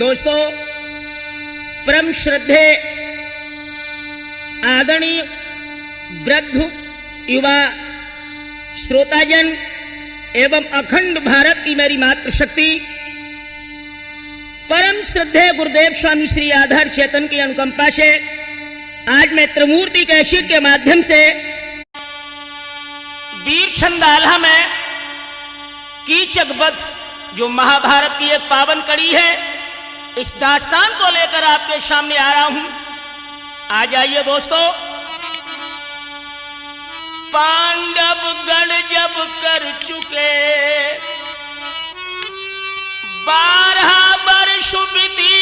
दोस्तों, परम श्रद्धे आदरणीय वृद्ध युवा श्रोताजन एवं अखंड भारत की मेरी मातृशक्ति परम श्रद्धेय गुरुदेव स्वामी श्री आधार चेतन की अनुकंपा से आज मैं त्रिमूर्ति कैसेट के माध्यम से वीर छंदाला में कीचक वध जो महाभारत की एक पावन कड़ी है, इस दास्तान को लेकर आपके सामने आ रहा हूं। आ जाइए दोस्तों। पांडव गण जब कर चुके 12 वर्ष बीती,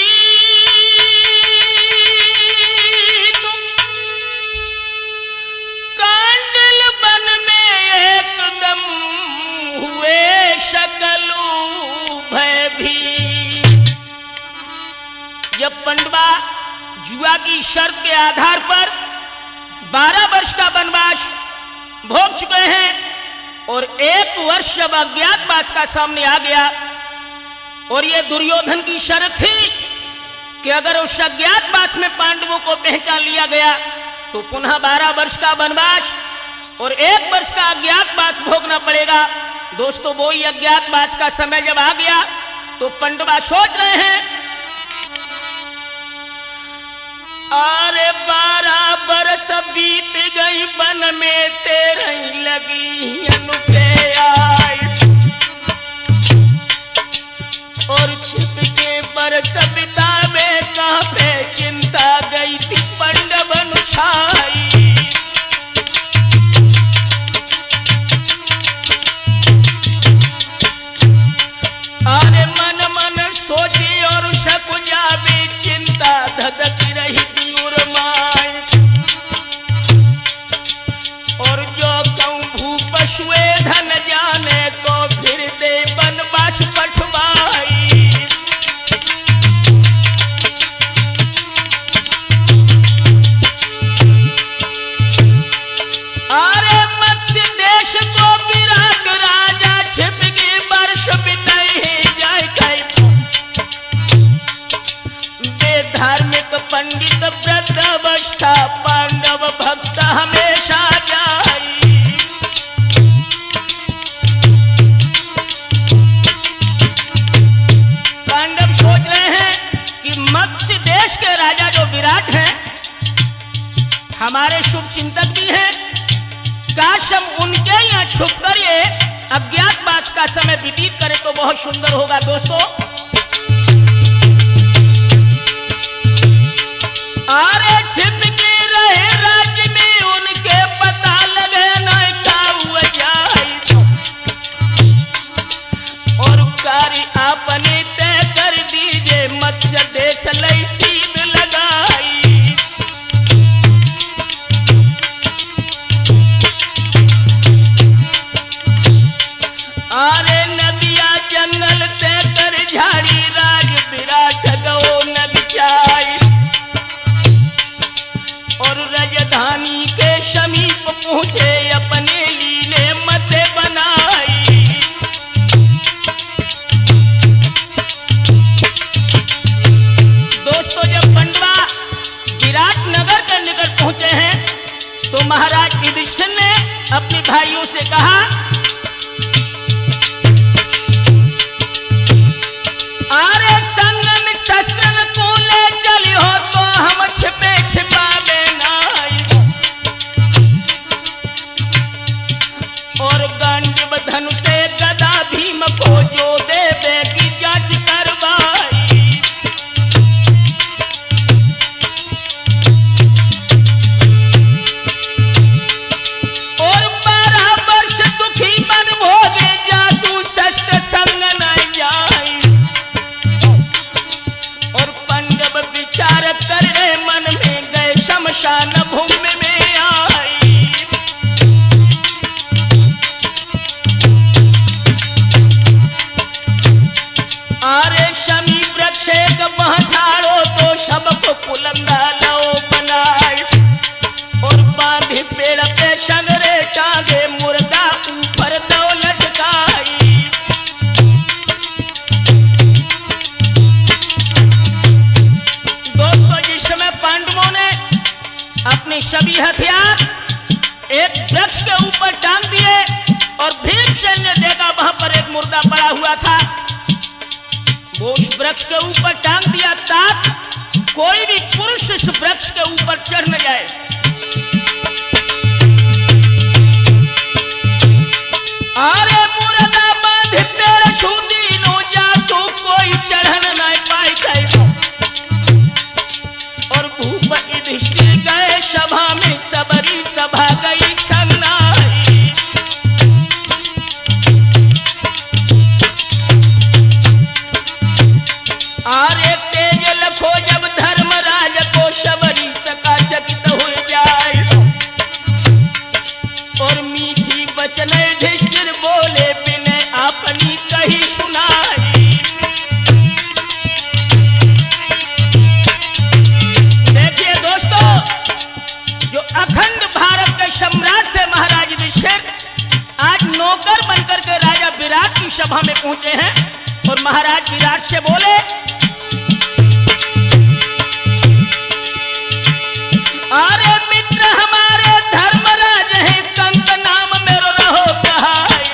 कांडल वन में एकदम हुए शकलू भयभीत। जब पांडवा जुआ की शर्त के आधार पर 12 वर्ष का वनवास भोग चुके हैं और 1 वर्ष जब अज्ञातवास का सामने आ गया और ये दुर्योधन की शर्त थी कि अगर उस अज्ञातवास में पांडवों को पहचान लिया गया तो पुनः 12 वर्ष का वनवास और 1 वर्ष का अज्ञातवास भोगना पड़ेगा। दोस्तों, वो ही अज्ञातवास का समय जब आ गया तो पांडवा सोच रहे हैं, अरे 12 बरस बीत गई वन में तेरे लगी अनुके आई, और छिप के बरस बितावे कहाँ पे चिंता गई थी पांडवन छाई। अरे मन मन सोची और शकुंजा भी चिंता धधक रही थी उर्माई, और जो कहूँ भूप पशुए धन जाने को फिर दे वनवास पठवाई। अरे मत्स्य देश को विराट राजा छिप के वर्ष बिताई जाए कई, बेधार्मिक पंडित वृद्ध अवस्था पांडव भक्त हमेशा जाई। पांडव सोच रहे हैं कि मत्स्य देश के राजा जो विराट हैं, हमारे शुभ चिंतक भी हैं, काश हम उनके यहाँ छुप कर ये अज्ञातवास का समय व्यतीत करें तो बहुत सुंदर होगा। दोस्तों, अरे छिप के रहे राज्य में उनके पता लगे न क्या हुआ जाए, और कार्य आपने तय कर दीजिए मत्स्य देश लई सीध लगाई। अरे नदिया जंगल तय कर झाड़ी राज विराट गो नग जाई, और राजधानी के समीप पहुंचे अपने लीले मते बनाई। दोस्तों, जब पांडवा विराट नगर के निकट पहुंचे हैं तो महाराज युधिष्ठिर ने अपने भाइयों से कहा, अरे संग में शस्त्र को ले चली हो तो हम छिपे छिपावे नाई, और गांडीव धनुष से गदा भीम को जो देवे की जांच करवाई। और 12 वर्ष दुखी मन भोगे जासू शस्त्र संग न जाई, और पांडव विचार करे मन में गए शमशान भूमि में आई। टांग दिए और भीमसेन ने देखा वहां पर एक मुर्दा पड़ा हुआ था। वो उस वृक्ष के ऊपर टांग दिया ताकि कोई भी पुरुष इस वृक्ष के ऊपर चढ़ न जाए। अरे मुर्दा बांध पेड़ छूती नो जासो कोई चढ़न न पाए कैसो। और भूप युधिष्ठिर गए सभा में सबरी सभा गई संगनाई। आरे तेज लखो जब धर्मराज को सबरी सका चकित हो जाए। और मीठी बचन युधिष्ठिर बोले बिने अपनी कही सुनाई। देखिए दोस्तों, जो अखंड भारत के सम्राट थे महाराज युधिष्ठिर, आज नौकर बनकर के राजा विराट की सभा में पहुंचे हैं। और महाराज विराट से बोले, अरे मित्र हमारे धर्मराज हैं, कंक नाम मेरो रहो कहाई।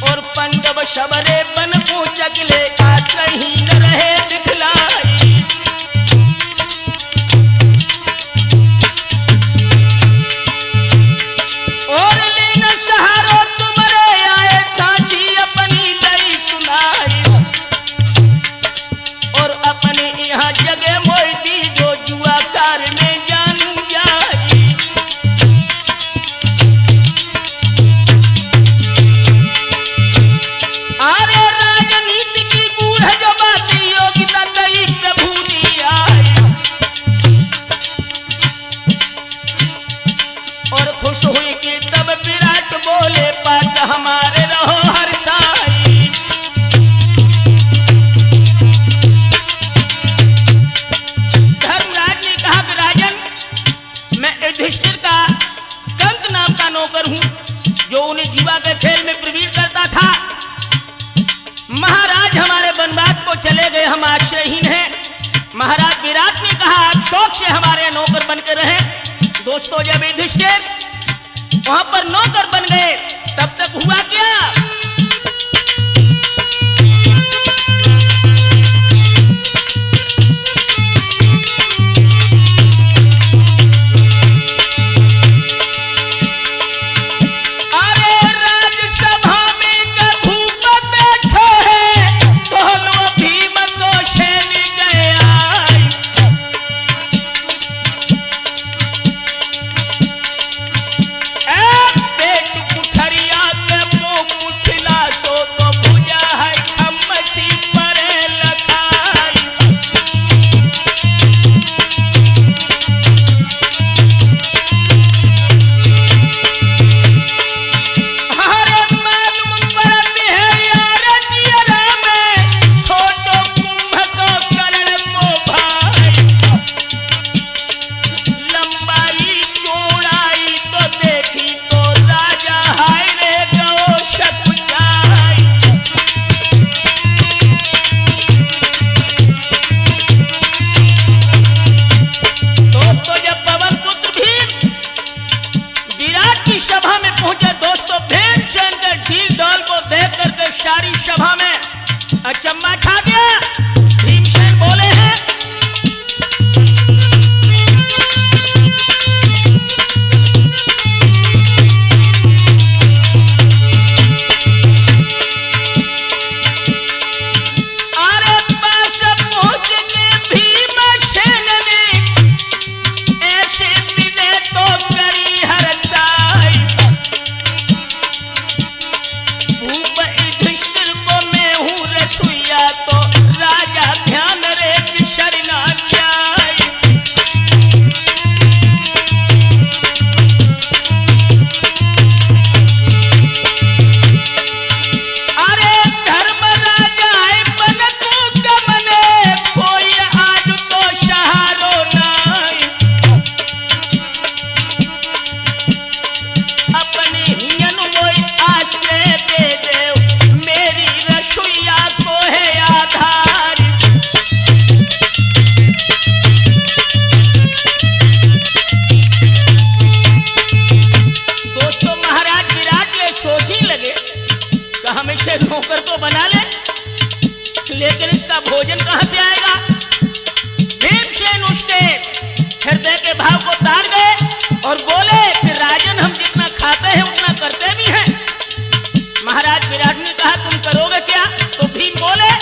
और पंडव सबरे बन पूछले आश्रहीन रहे दिखलाई। और लीन सहारो तुमरे आए साची अपनी लई सुनाई। और अपने यहाँ जगह मोती जो जुआ कार में जानू जाई। अरे राजनीति की बूढ़ जो बाती योगिता कई प्रभु नी आई। और खुश हुई कि तब विराट बोले पास हमारे रहो हर्षाई। धर्मराज ने कहा कि राजन, मैं युधिष्ठिर का कंक नाम का नौकर हूं, जो उन्हें जीवा के खेल में प्रवीण करता था। महाराज हमारे वनवास को चले गए, हम आश्रयहीन हैं। महाराज विराट ने कहा आप शौक से हमारे नौकर बन के रहे। दोस्तों, जब युधिष्ठिर वहां पर नौकर बन गए तब तक हुआ क्या? कुठरिया के मुंह भोजन कहां से आएगा? भीमसेन उसके हृदय के भाव को ताड़ गए और बोले कि राजन, हम जितना खाते हैं उतना करते भी हैं। महाराज विराट ने कहा, तुम करोगे क्या? तो भीम बोले,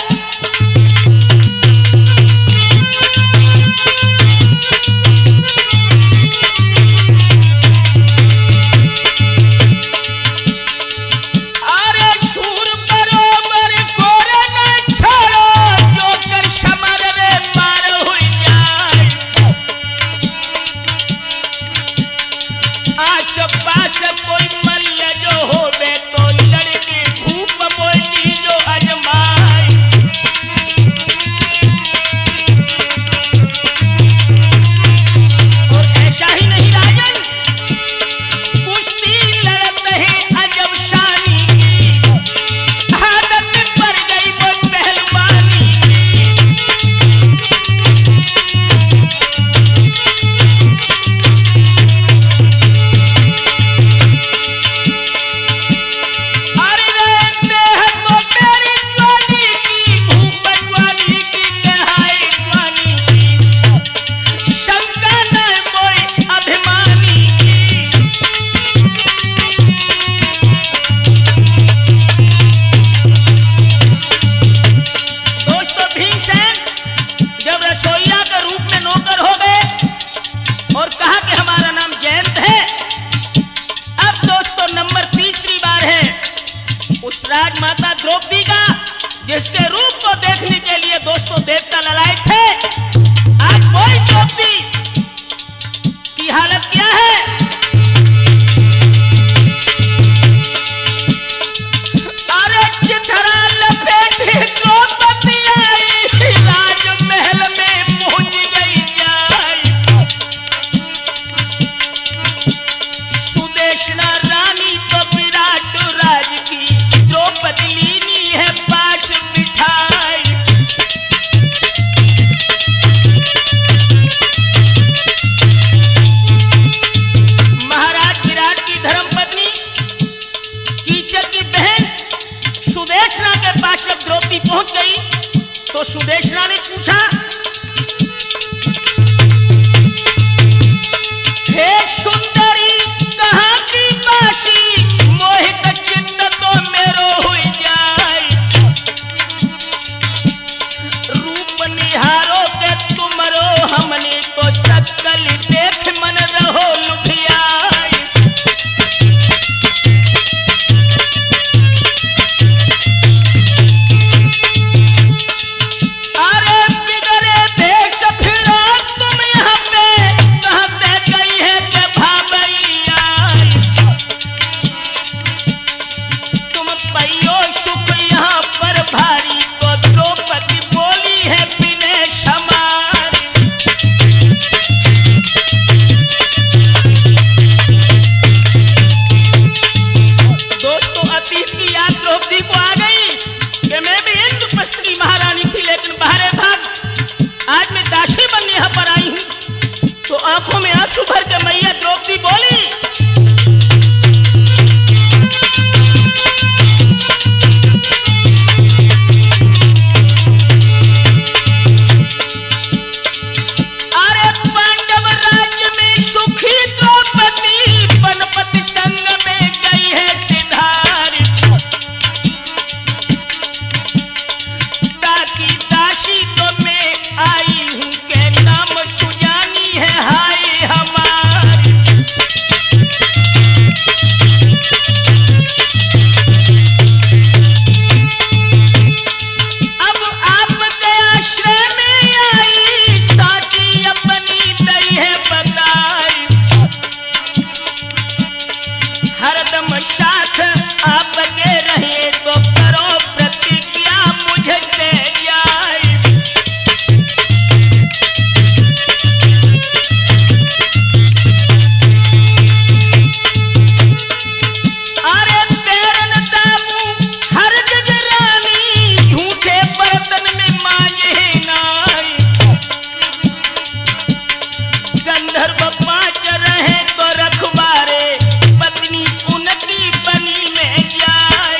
राजमाता द्रौपदी का, जिसके रूप को देखने के लिए दोस्तों देवता ललायत थे, आज वही द्रौपदी की हालत क्या है? अरे चिथरा लपेटी द्रौपदी आई, राजमहल में पहुंच गई जाई। सुदेशना रानी तो विराट राज की बदलीनी है पास बिठाई। महाराज विराट की धर्मपत्नी कीचक की बहन सुदेशना के पास जब द्रौपदी पहुंच गई तो सुदेशना ने पूछा, हे सुंदरी, कहां की बासी, मोहित चित्त तो मेरो हुई जाए। रूप निहारो के तुमरो, हमने तो सकल देख मन रहो लुभियाई। अरे बिगड़े देख फिरो तुम यहाँ पे, कहाँ से गई है के भावई आई। तुम पैयो सुख यहाँ पर भारी, तो द्रौपदी बोली है बिने क्षमारी। दोस्तों, अतीत की याद द्रौपदी को आ गई कि मैं भी इंद्रप्रस्थ की महारानी थी, लेकिन बाहरे भाग आज मैं दासी बनने यहाँ पर आई हूँ। तो आंखों में आंसू भर के मैया द्रौपदी बोली, अरे पांडव राज्य में सुखी द्रौपदी, बनपति संग में गई है सिधारी। ताकि दासी तो मैं आई हूँ के नाम सुजानी है हाय हमारी। अब आपके आश्रय में आई, साथी अपनी दई है बताई। हरदम साथ आपके रहे, तो करो प्रतिज्ञा मुझसे जाए। अरे पैरन दामू हर गजरानी, झूठे बर्तन में मांझे नाई। गंधर्व 5 रहे तो रखवारे, पत्नी उनकी बनी में जाए।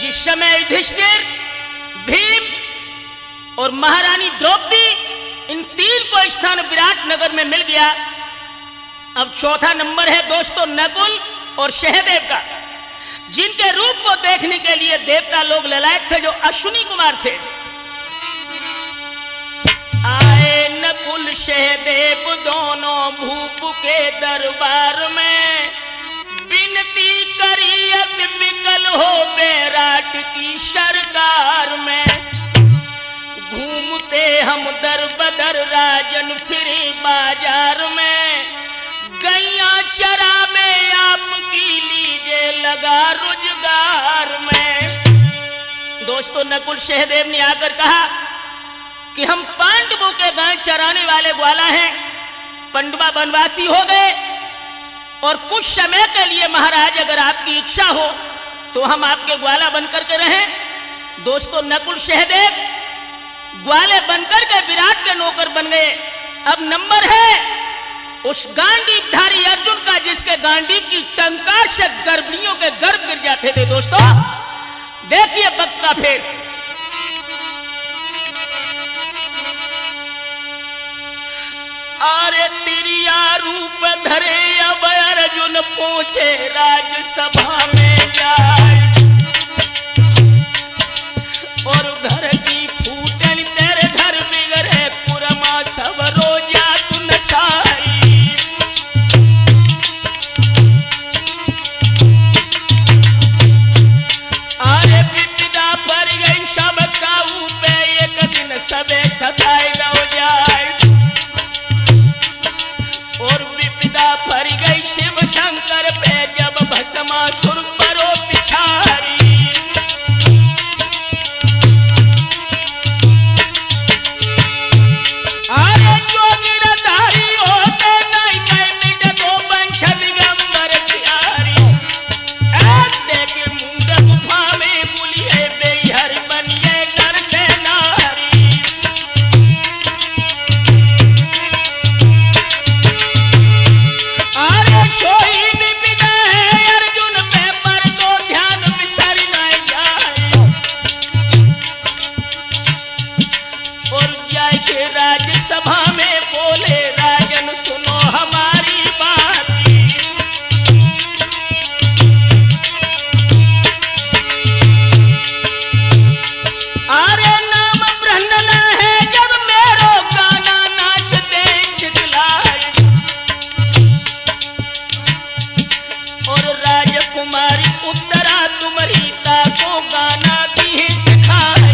जिस समय युधिष्ठिर, भीम और महारानी द्रौपदी इन तीन को स्थान विराट नगर में मिल गया। अब चौथा नंबर है दोस्तों नकुल और सहदेव का, जिनके रूप को देखने के लिए देवता लोग ललायक थे, जो अश्विनी कुमार थे। आए नकुल सहदेव दोनों भूप के दरबार में, विनती करी अति विकल हो विराट की सरकार में। घूमते हम दर बदर राजन फिरे बाजार में, गैया चरा में आपकी लीजे लगा रोजगार में। दोस्तों नकुल सहदेव ने आकर कहा कि हम पांडवों के गाय चराने वाले ग्वाला हैं, पंडवा वनवासी हो गए और कुछ समय के लिए महाराज अगर आपकी इच्छा हो तो हम आपके ग्वाला बनकर के रहें। दोस्तों नकुल सहदेव ग्वाले बनकर के विराट के नौकर बन गए। अब नंबर है उस गांडीवधारी अर्जुन का, जिसके गांडीव की टंकार से गर्भिणियों के गर्भ गिर जाते थे। दोस्तों देखिए वक्त का फेर। अरे तिरिया रूप धरे अब अर्जुन पहुंचे राजसभा में जाए, और घर की फूटन तेरे घर बिगड़े पुरमा सब रोजा तुन साई। अरे विपदा पर गई सब काऊ पे, एक दिन सबे सताए गौ जाए, और विपदा पर गई शिव शंकर पे, जब भस्मासुर परो पिछारी। अरे जो गिरधारी होते नहीं कहीं मिट दो वंश दिगंबर प्यारी। देखे मुंड गुफा में बुलिए बेहर बनिए घर से नारी। अरे सोई विपदा है अर्जुन पे, पर तो ध्यान बिसर न जाए, और जाए के राज्यसभा में बोले राजन सुनो हमारी बात। अरे नाम ब्रह्मला है जब मेरो गाना नाचते सिखलाए, और राजकुमारी उत्तरा तुम्हारी को गाना दी सिखाई।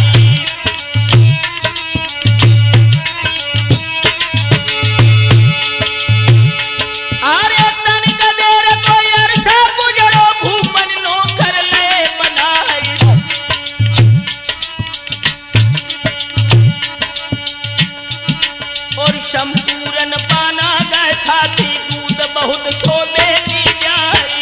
अरे तनिक देर कोई अरसा गुजरो भूपन नौकर ले बनाई, और शमपूरन पाना गए खाती दूध बहुत सो देती जाई।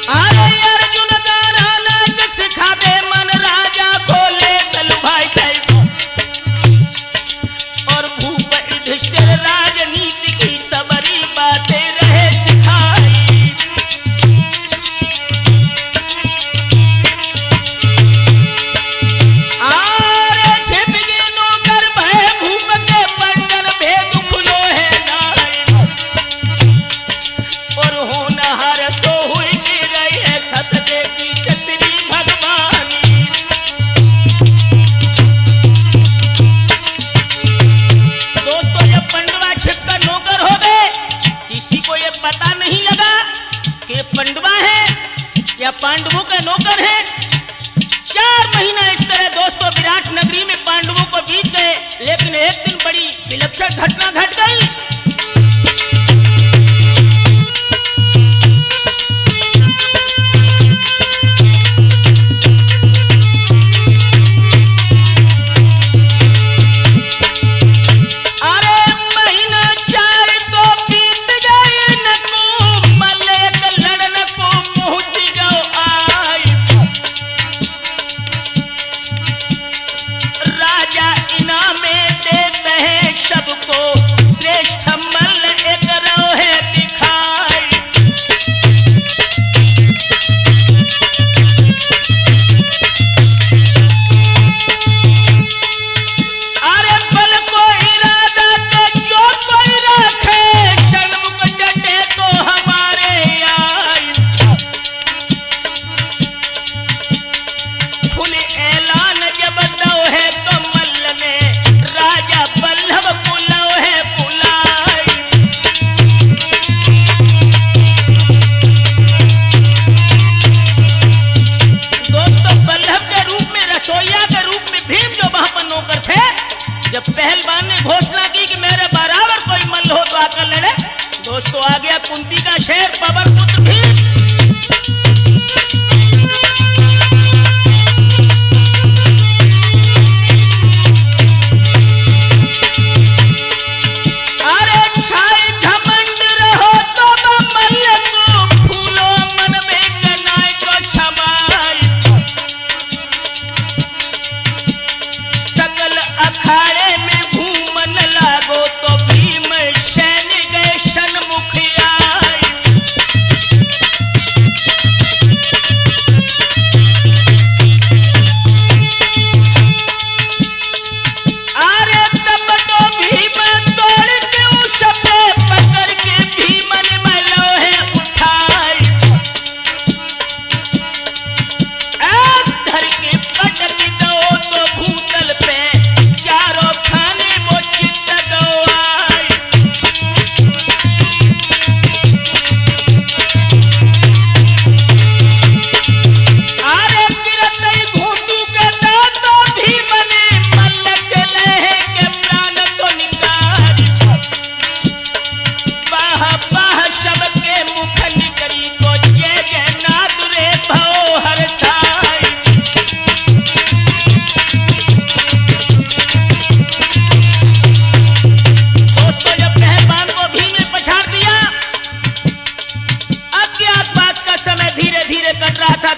अरे अर्जुन गाना नाच सिखा दे मन राजा को ले चल भाई साहब, और भूप युधिष्ठिर राजनीति की सबरी बातें रहे सिखाई। आरे छिप गए नौकर भय भूप के पंडल भेद खुलो है नाई, और होनहार तो हुई की रही है सतजे की छतरी भगवानी। दोस्तों जब पंडवा छिपकर नौकर हो गए, किसी को ये पता नहीं लगा कि पंडवा है या पांडवों के नौकर है। 4 महीना इस तरह दोस्तों विराट नगरी में पांडवों को बीत गए, लेकिन एक दिन बड़ी विलक्षण घटना घट गई। अरे महीना 4 तो बीत गए नको, मलेक लड़न को पहुंच जाओ आई। राजा इनामे देते हैं सबको श्रेष्ठ दोस्तों आ गया कुंती का शेर पवन पुत्र भीम।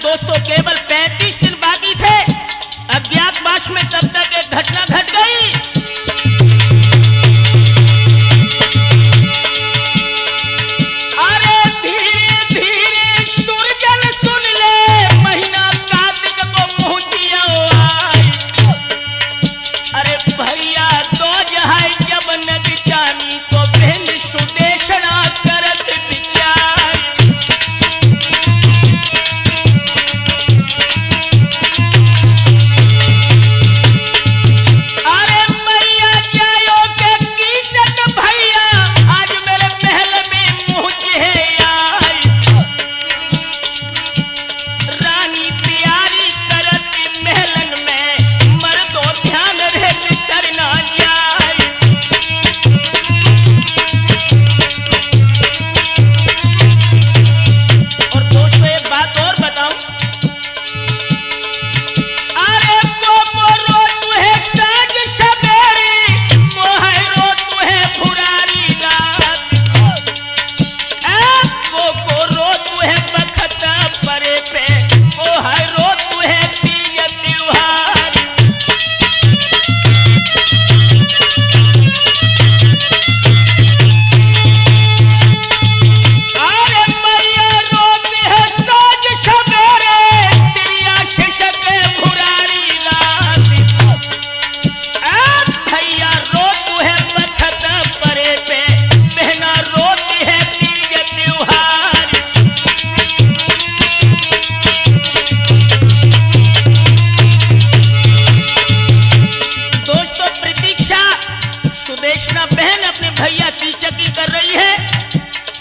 दोस्तों केवल 35 दिन बाकी थे अज्ञातवास में, तब तक एक घटना घट गई। अरे धीरे धीरे सुरजन सुन ले, महीना कार्तिक को पहुंचिया आई। अरे भैया तो जहां जब नदी जानी तो बहन सुदेशना करत विचार।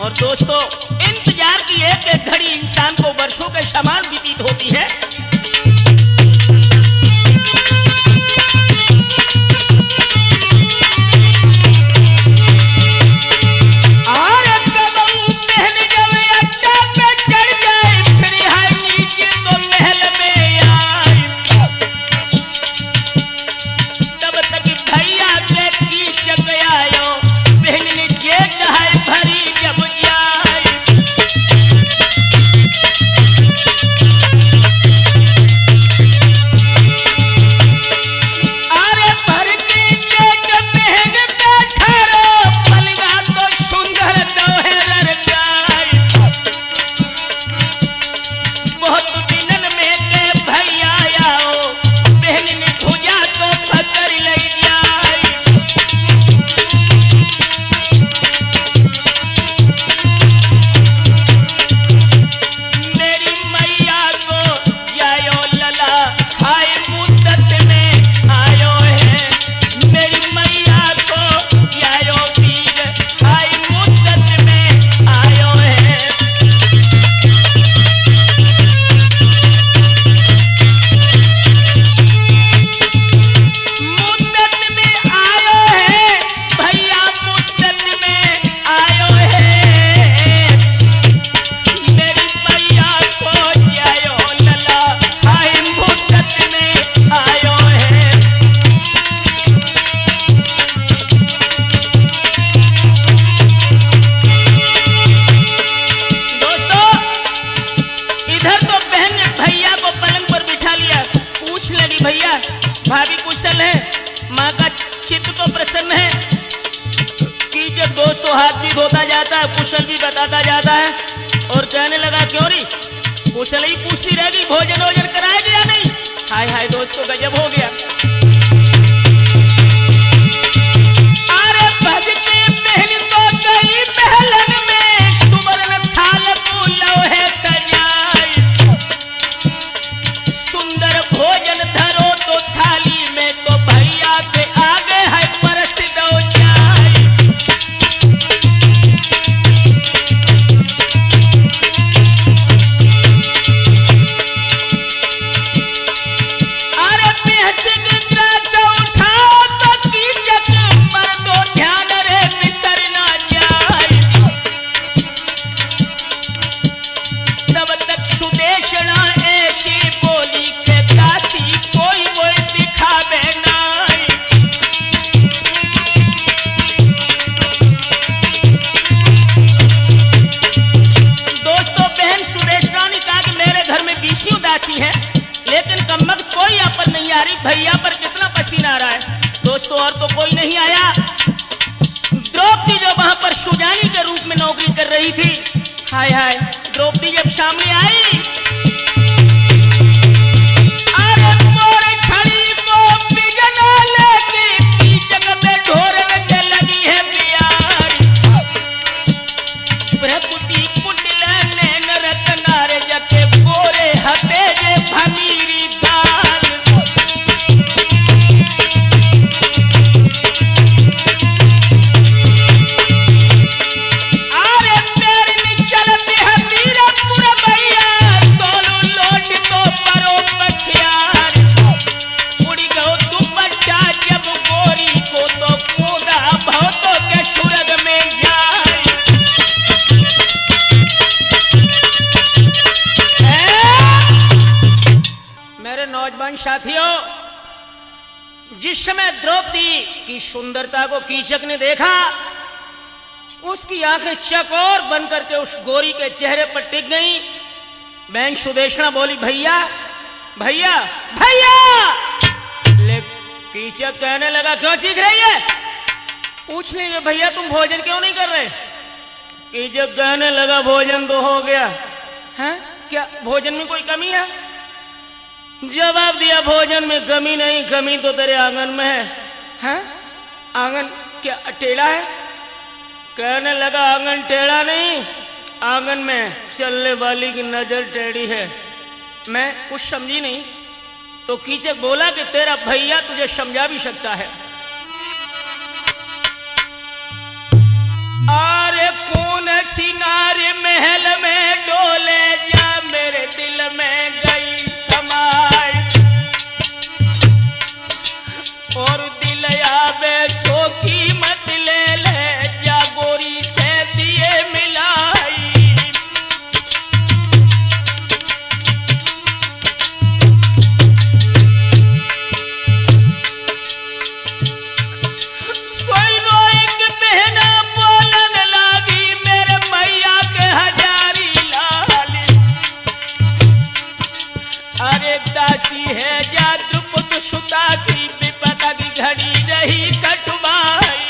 और दोस्तों इंतजार की एक एक घड़ी इंसान को वर्षों के समान व्यतीत होती है। हाथ भी धोता जाता है, कुशल भी बताता जाता है। और कहने लगा क्यों री कुशल ही पूछती रहेगी भोजन वोजन कराएगी या नहीं। हाय हाय दोस्तों, गजब हो गया। अरे भज के पहन तो गई महलन में, सुवर्ण थाल को लोहे सजाई, सुंदर भोजन धरो तो थाली में, तो भैया के आगे है परस दो जाई। अरे बेहसिक ग्रास उठाओ तो कीचक पर दो ध्यान रे बिसर ना जाए। तब तक सुदेशना ऐसी बोली के दासी कोई वो दिखावे नाई। दोस्तों बहन सुदेशना ने कहा कि मेरे घर में 20 उदासी है, लेकिन कमबख्त कोई आपत नहीं आ रही, भैया पर कितना पसीना आ रहा है। दोस्तों और तो कोई नहीं आया। द्रौपदी जो वहां पर सुजानी के रूप में नौकरी कर रही थी, हाय हाय, द्रौपदी जब सामने आई, अरे मोर खड़ी को बिजना लेके कीचक में ढोरने के लगी है प्यारी। प्रकृति कुटिल नैन रत्नार जके गोरे हते जे भमीरी दाल। अरे पैर निचल बिहतीर पुरबैया, तोलू लोट तो परो पथियार। उड़ी गो दुपट्टा जब गोरी को, तो कूदा भौतों के सुरग में जाए। मेरे नौजवान साथियों, जिस समय द्रौपदी की सुंदरता को कीचक ने देखा, उसकी आंखें चकोर बन करके उस गोरी के चेहरे पर टिक गईं। बहन सुदेशना बोली भैया भैया भैया। ले कीचक कहने लगा क्यों चीख रही है? पूछ लीजिए भैया तुम भोजन क्यों नहीं कर रहे? कीचक कहने लगा भोजन तो हो गया है, क्या भोजन में कोई कमी है? जवाब दिया भोजन में कमी नहीं, कमी तो तेरे आंगन में है। आंगन क्या टेढ़ा है? कहने लगा आंगन टेढ़ा नहीं, आंगन में चलने वाली की नजर टेढ़ी है। मैं कुछ समझी नहीं। तो कीचक बोला कि तेरा भैया तुझे समझा भी सकता है। अरे कौन सिंगार महल में डोले जा, मेरे दिल में गई समाय, और दिल आवे तो कीमत ले ले जा, गोरी से दिए मिलाई। सोई रोई की बहना बोलन लागी, मेरे भैया के हजारी लाली। अरे दासी है जा द्रुपद सुता की, विपदा की घड़ी रही कटुबाई।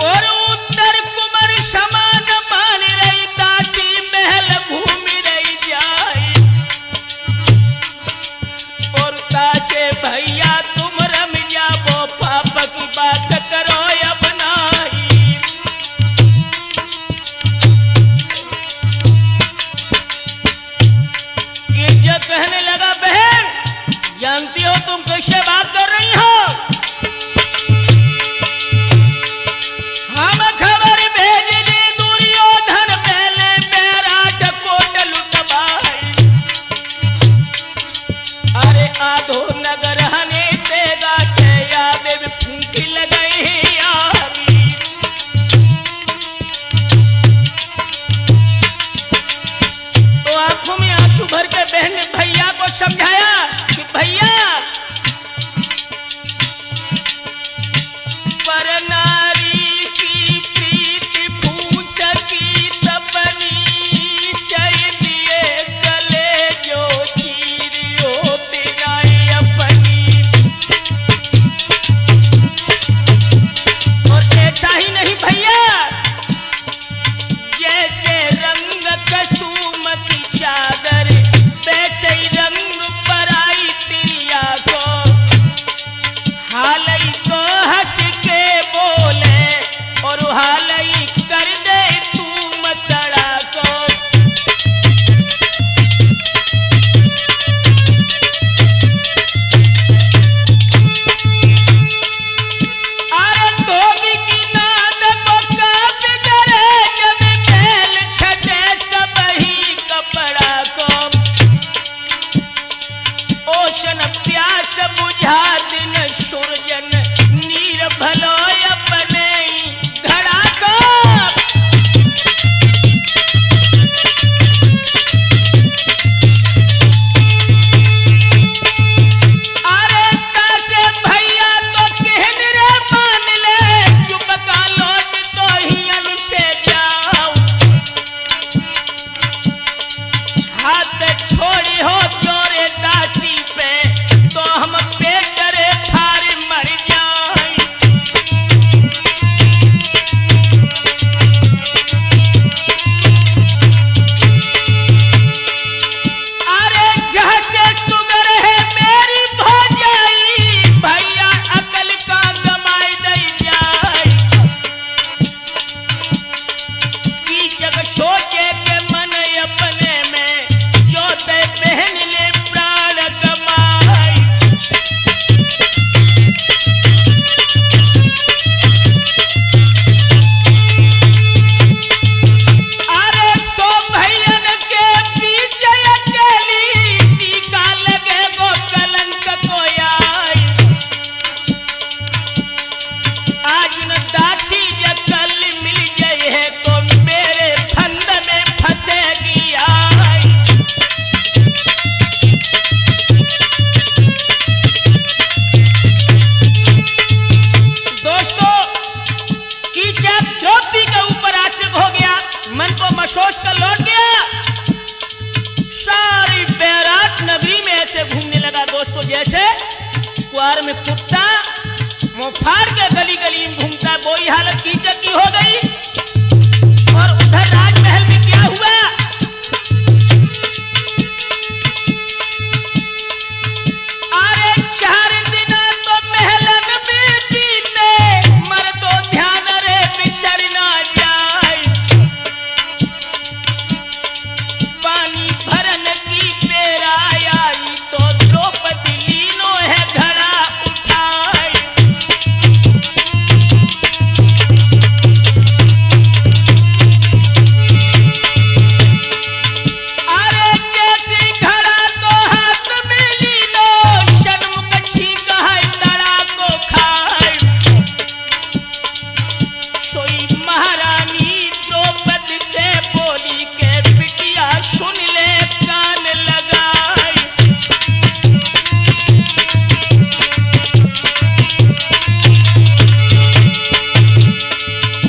और उत्तर कुमार समान मान रही दासी, महल भूमि रही जाए। और तासे भैया तुम रम जाओ, पाप की बात करो अब नहीं। द्वार में कुत्ता मुंह फाड़ के गली गली में घूमता, वही हालत कीचड़ की हो गई। और उधर राजमहल में क्या हुआ, अरे 4 दिन तो महलन में जीते, मर्दो ध्यान रे बिसर ना जाए। पानी भरन की बेरा आई तो द्रौपदी लीनो है घड़ा उठाए। अरे कैसी घड़ा तो हाथ में लीनो, शर्म कच्छी कहाय तड़ा को खाए। सोई महारानी द्रौपदी से बोली के बिटिया सुन ले कान लगाए।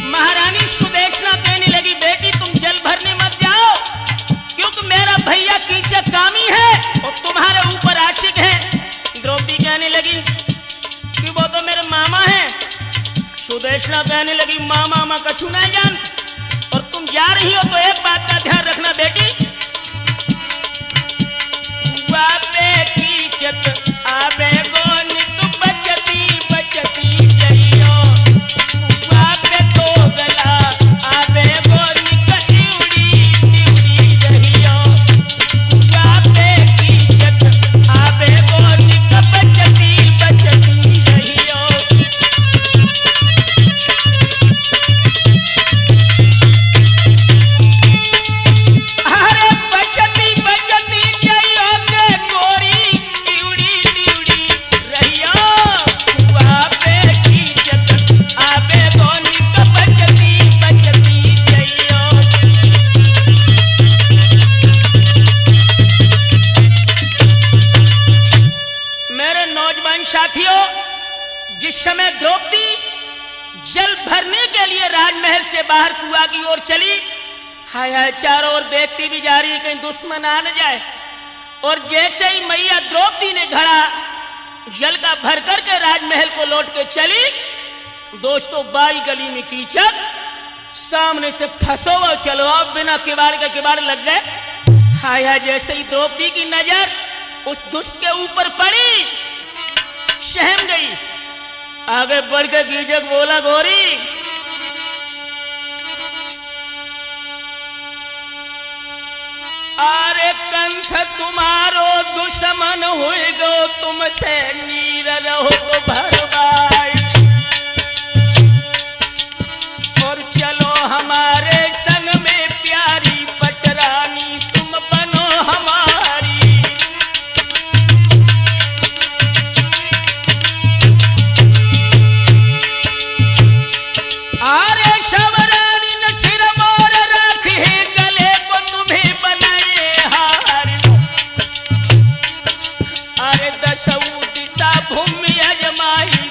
महारानी सुदेशना कहने लगी, बेटी तुम जल भरने मत जाओ, क्योंकि मेरा भैया कीचक कामी है और तुम्हारे ऊपर आशिक है। द्रौपदी कहने लगी कि वो तो मेरे मामा है। सुदेशना कहने लगी, मामा माँ कछु नहीं जान, और तुम जा रही हो तो एक बात का ध्यान रखना बेटी, बापे कीचक आबे गोन तू बचती बचती जइयो। बापे तो गला आबे गोन कटिउड़ी टिउड़ी जइयो। बापे कीचक आबे गोन बचती बचती जइयो। अरे बचती बचती जइयो के गोरी टिउड़ी टिउड़ी रहियो। बापे कीचक आबे गोन बचती बचती जइयो। मेरे नौजवान साथियों, जिस समय द्रौपदी जल भरने के लिए राजमहल से बाहर कुआं की ओर चली, हाय हाय चारों ओर देखती भी जा रही है कहीं दुश्मन आ न जाए। और जैसे ही मैया द्रौपदी ने घड़ा जल का भर करके राजमहल को लौट के चली, दोस्तों बाई गली में कीचड़ सामने से फंसो और चलो अब बिना किवाड़ के किवाड़ लग गए। हाय हाय जैसे ही द्रौपदी की नजर उस दुष्ट के ऊपर पड़ी, सहम गई। आगे बढ़ के कीचक बोला, गोरी अरे कंठ तुम्हारो दुश्मन हुए गो, तुमसे नीर रहो भरवाई। और चलो हमारे संग में प्यारी पटरानी, तुम बनो हमारी। अरे शवरानी न सिर मोर राखी, गले को तुम्हें बनाए हार। अरे दसऊ दिशा भूमि अजमाई,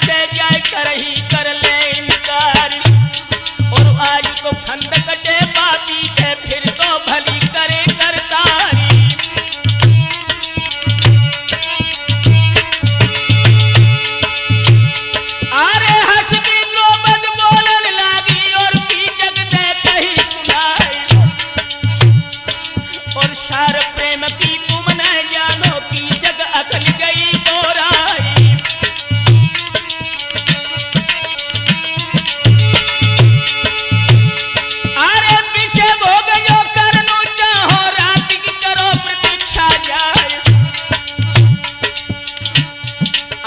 से जाए कर ही कर ले इनकार। और आज तो फंद कटे बाती के फिर तो भली करे करतारी। अरे हंस की द्रौपद बोलन लागी और कीचक ने कही सुनाई। और सार प्रेम की तुम न जानो कीचक अकल गई बोराई। अरे विषय भोग जो करनो चाहो रात की करो प्रतीक्षा जाए।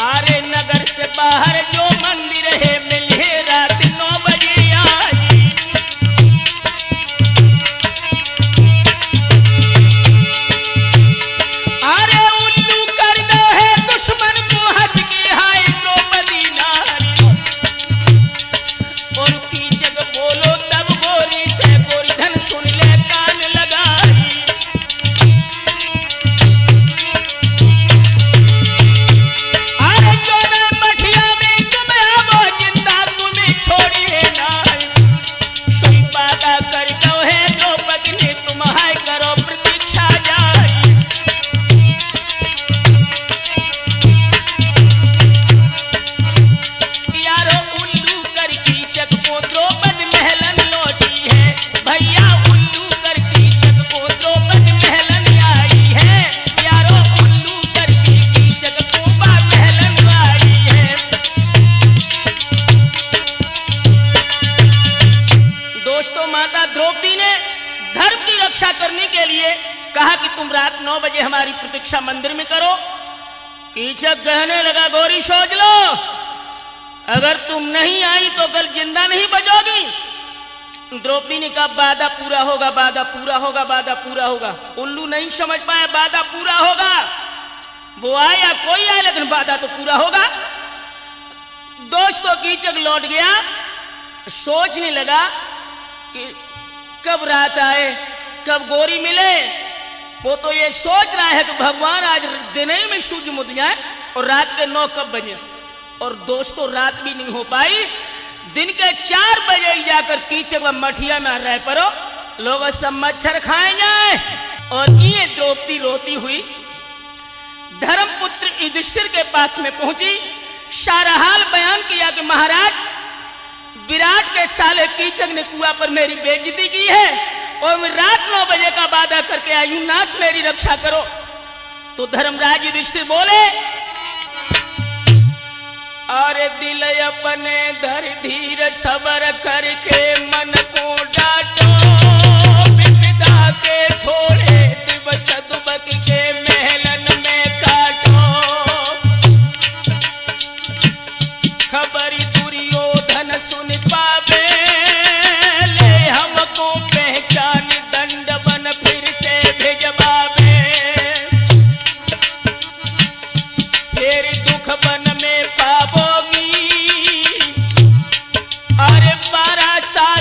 अरे नगर से बाहर जो मंदिर है मिले रात 9 बजे आई। अरे उल्लू कर दो है दुश्मन को हंस के हाय द्रौपदी नारी। और कीचक बोलो तब गोरी से गोरीधन सुन ले कान लगाई। अरे जो न मठिया में तुम आवो जिंदा तुम्हें छोड़िए नाई। सोई पादा कर दो है द्रौपदी ने तुम हाय करो प्रतीक्षा जाई। यारो उल्लू कर कीचक को द्रौपद महलन लौटी है। भैया उल्लू कर कीचक को द्रौपद महलन आई है। यारो उल्लू कर कीचक को महलन आई है। दोस्तों, माता द्रौपदी ने धर्म की रक्षा करने के लिए कहा कि तुम रात 9 बजे हमारी प्रतीक्षा मंदिर में करो। कीचक कहने लगा गोरी सोच लो, अगर तुम नहीं आई तो कल जिंदा नहीं बचोगी। द्रौपदी ने कहा वादा पूरा होगा, वादा पूरा होगा, वादा पूरा होगा। उल्लू नहीं समझ पाया वादा पूरा होगा। वो आया कोई आया लेकिन वादा तो पूरा होगा। दोस्तों, कीचक लौट गया, सोचने लगा कि कब रात आए, कब गोरी मिले। वो तो ये सोच रहा है कि भगवान आज दिन ही में सूर्य मुद जाए और रात के 9 कब बजे। और दोस्तों, रात भी नहीं हो पाई। दिन के 4 बजे ही जाकर कीचक व मठिया में रह पड़ो, लोग सब मच्छर खाए जाए। और ये द्रौपदी रोती हुई धर्मपुत्र युधिष्ठिर के पास में पहुंची, सारा हाल बयान किया कि महाराज, विराट के साले कीचक ने कुआं पर मेरी बेइज्जती की है और मैं रात 9 बजे का वादा करके आई हूं, नाथ मेरी रक्षा करो। तो धर्मराज युधिष्ठिर बोले, अरे दिल अपने धर धीर सबर करके मन को डांटो। विपदा के थोड़े दिवस दुबक के महलन में काटो। खबरी दुर्योधन सुन पावे, ले हमको पहचान दंड बन फिर से भिजवावे। फिर दुख बन में पावोगी, अरे 12 साल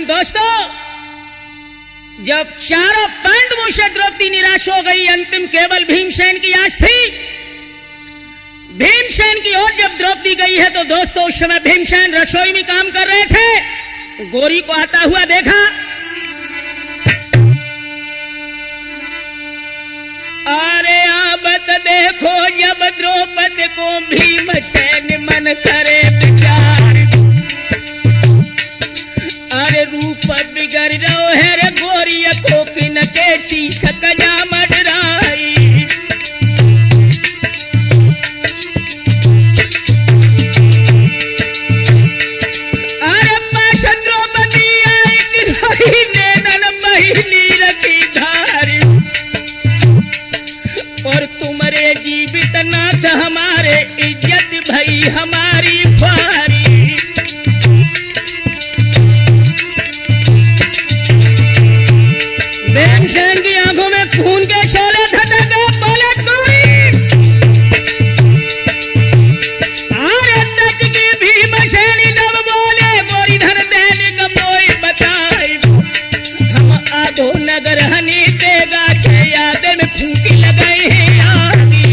राम दोस्तों, जब चारों पांडवों से द्रौपदी निराश हो गई, अंतिम केवल भीमसेन की आस थी। भीमसेन की ओर जब द्रौपदी गई है तो दोस्तों उस समय भीमसेन रसोई में काम कर रहे थे। गौरी को आता हुआ देखा। अरे आबत देखो जब द्रौपदी को भीमसेन मन करे विचार। अरे रूप बिगड़ रहो है रे गोरी को किन कैसी सकजा मडराई। अरे पास द्रौपदी आई गिरही नैनन बहिनी रखी धारी। और तुम्हारे जीवित नाथ हमारे इज्जत भई हमारी फारी। भीमसेन की आंखों में खून के शोले धधक बोले गौरी। अरे तज की भीमसेन जब बोले गोरी धन देने का मोई बताई। हम आधो नगर हनी देगा छे याद में फूंकी लगाई है आदि।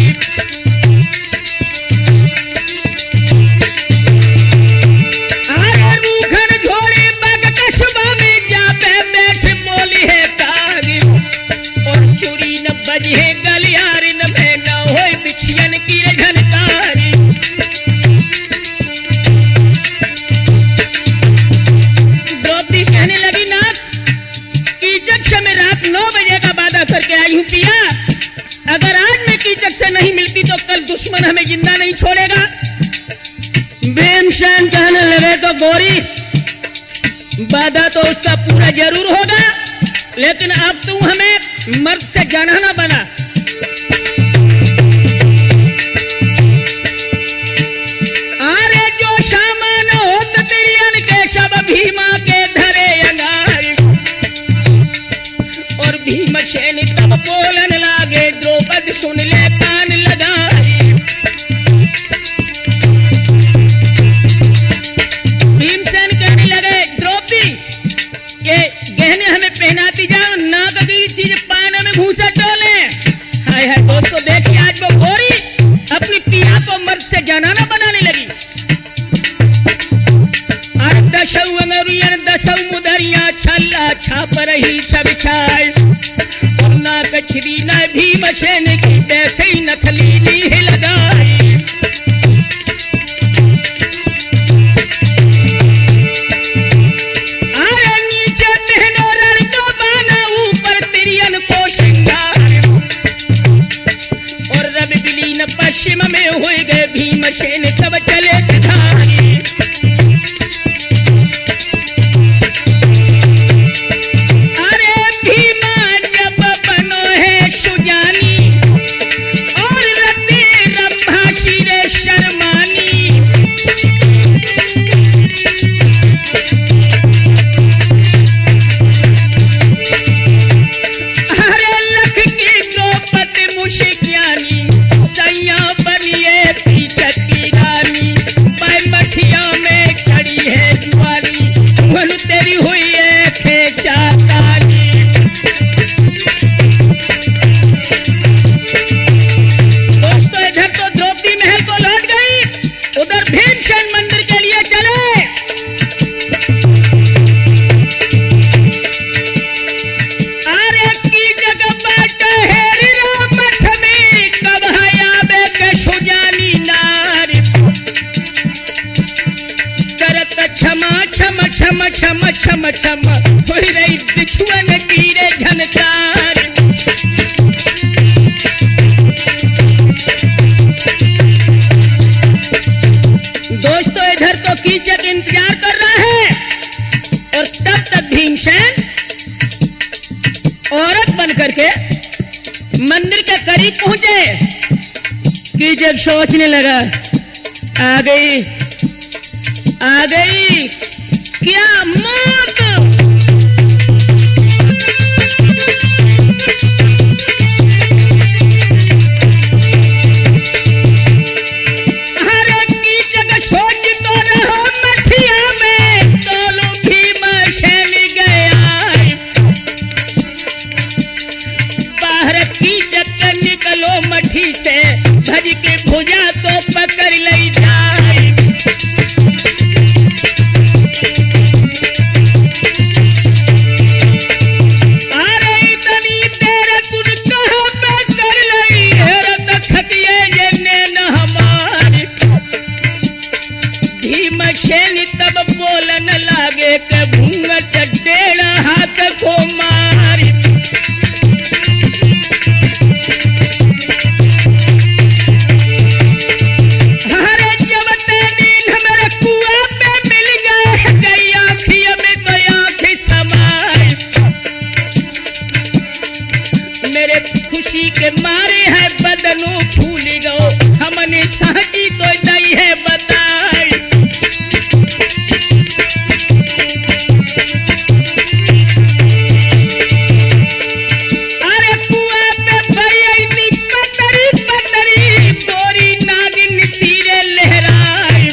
अरे रूखन झोड़ी बग कस्बा में जापे बैठ बोली है तागी। और चूड़ी न बजी है गलियारी न में न होई बिछियन की झनकारी। द्रौपदी कहने लगी नाथ कीचक से मैं रात 9 बजे का वादा करके आई हूं पिया। अगर आज मैं कीचक से नहीं मिलती तो कल दुश्मन हमें जिंदा नहीं छोड़ेगा। भीमसेन कहने लगे तो गौरी वादा तो उसका पूरा जरूर होगा, लेकिन अब तू हमें मर्द से जाना बना। अरे जो सामान होत तिरियन के सब भीमा के धरे अंगारी। और भीमसेन तब बोलन लागे द्रौपदी सुन ले कान लगाई। भीमसेन कहने लगे द्रौपदी के गहने हमें पहनाती जाओ, नाक की चीज पान में घूसा टोले। हाय हाय दोस्तों देखिए आज वो गौरी अपनी पिया को मर्द से जनाना बनाने लगी। दसऊ अंगुरियन दसऊ मुदरिया छल्ला छाप रही सब छाय। और नाक छिड़ी न भीमसेन की वैसे ही नथली नी लगाई। अरे नीचे पहनो रण को बाना ऊपर तिरियन को श्रृंगार। और रवि विलीन पश्चिम में हो गए भीमसेन तब चले धारी। छम छम छम हो रही बिछुअन कीड़े झनकार। दोस्तों इधर तो कीचक इंतजार कर रहा है और तब तक भीमसेन औरत बन करके मंदिर के करीब पहुंचे। कीचक सोचने लगा आ गई क्या मौत। हर की जगह सोच तो रहो मठिया में तोलो भीमसेन गर्मी के मारे है बदनों फूल गो, हमने साची को दई है बताई। अरे कुआ पे भई नी पतरी पतरी, गोरी नागिन सिरे लहराई।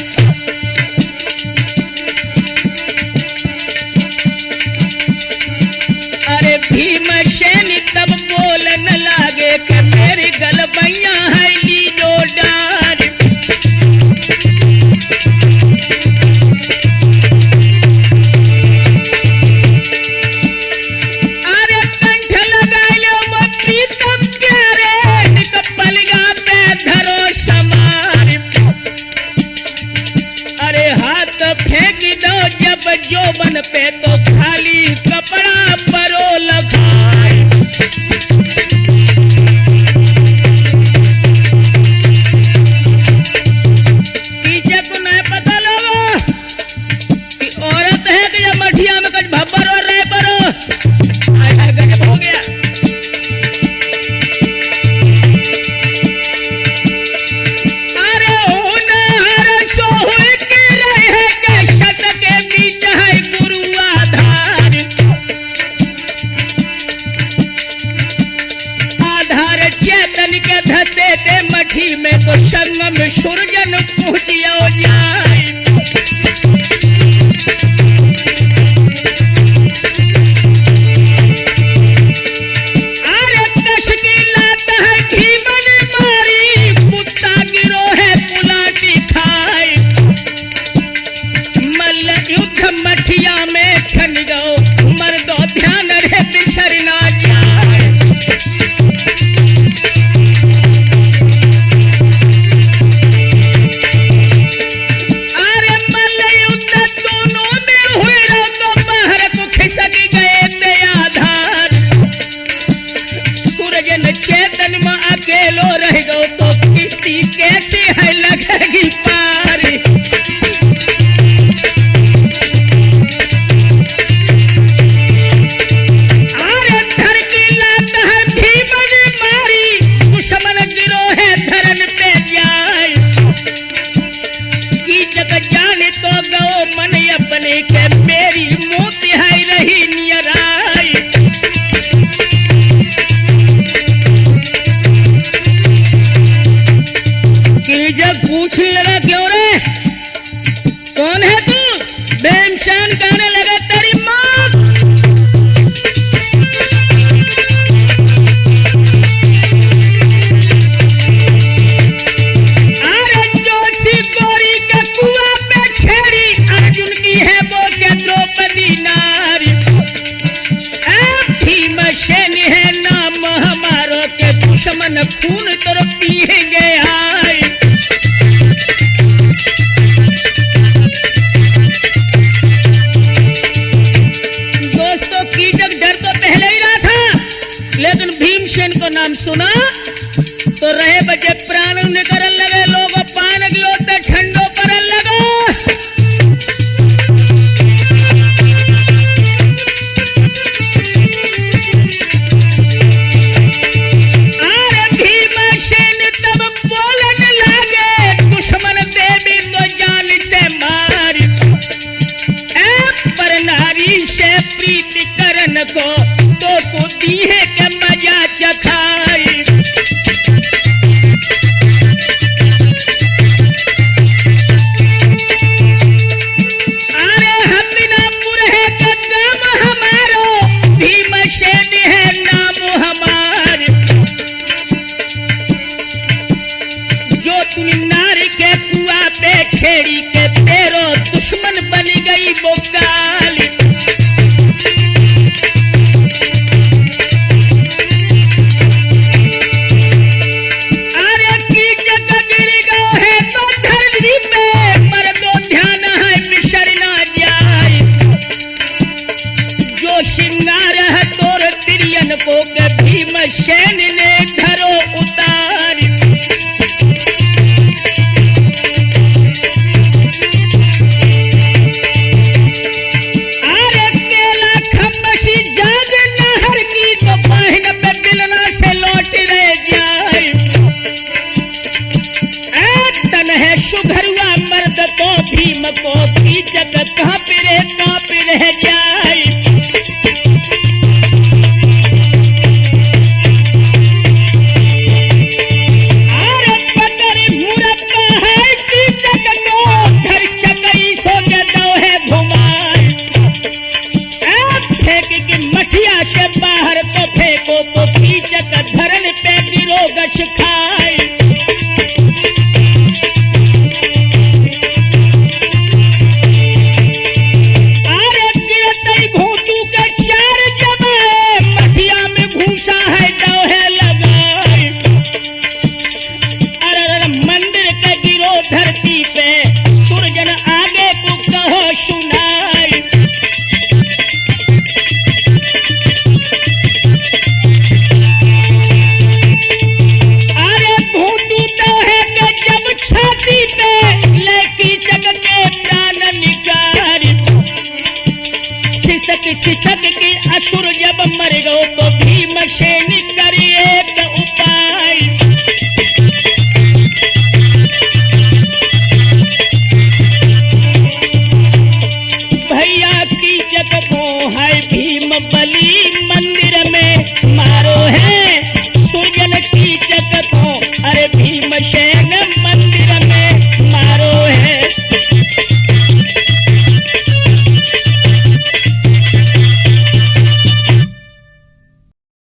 अरे भीमसेन तब बोलन लागे कि मेरी गलबैया है लीजो डार। अरे कंठ लगाए लो मोती तब प्यारे, पलगा पे धरो समार। अरे हाथ फेंक दो जब जोबन पे तो खाली कपड़ा परो लगाए। पीछे को नहीं पता लोगो कि औरत है कि जब मठिया में कुछ भब्बर और रह परो। आया गजब हो गया। अरे उन्हार सोहुल के रहे के शत के बीच है गुरु आधार। आधार चेतन के धते ते मठी में तो संगम सुरजन पहुंचियो जाए। अरे कश की लात है भीमन मारी, कुत्ता गिरो है पुलाटी खाए। मल्ल युद्ध मठिया में ठन गो, मर्दो ध्यान रहे बिसर ना जाए। अरे मल्ल युद्ध दोनों में हुए रहो तो बाहर को खिसक गए थे आधार। सूरजन चेतन में अकेलो रह गो तो किस्ती कैसे है लगेगी पार। अरे धर की लात है भीमन मारी, दुश्मन गिरो है धरन पे जाए। की जग जाने तो गो मन अपने के, मेरी मौत है रही नियराई। कि जब पूछने लगा क्यों रे, कौन है तू? भीमसेन कहने लगा तेरी मौत। अरे जोशी गोरी के कुआ पे छेड़ी, अर्जुन की है वो के द्रौपदी नारी। भीमसेन है नाम हमारो के, दुश्मन खून तोर पिएंगे आए। दोस्तों कीचक डर तो पहले ही रहा था, लेकिन भीमसेन को नाम सुना तो रहे बचे प्राण निकलने लगे। लोग पान गिलोते ठंडो परन लगा। अरे भीमसेन तब बोलन लागे, दुश्मन देवी तो जान से मार। पर नारी से प्रीति करन को तो दीहे के मजा चखाई। अरे हस्तिनापुर है का काम हमारो, भीमसेन है नाम हमार। जो तुम नार के कुआ पे छेड़ी के तेरो दुश्मन बन गई वो काली। अरे की जगह गिर गो है तो धरती पे, पर तो ध्यान है बिसर ना जाए। जो श्रृंगार है तोर तिरियन को के, भीमसेन ने धरो उतार। देख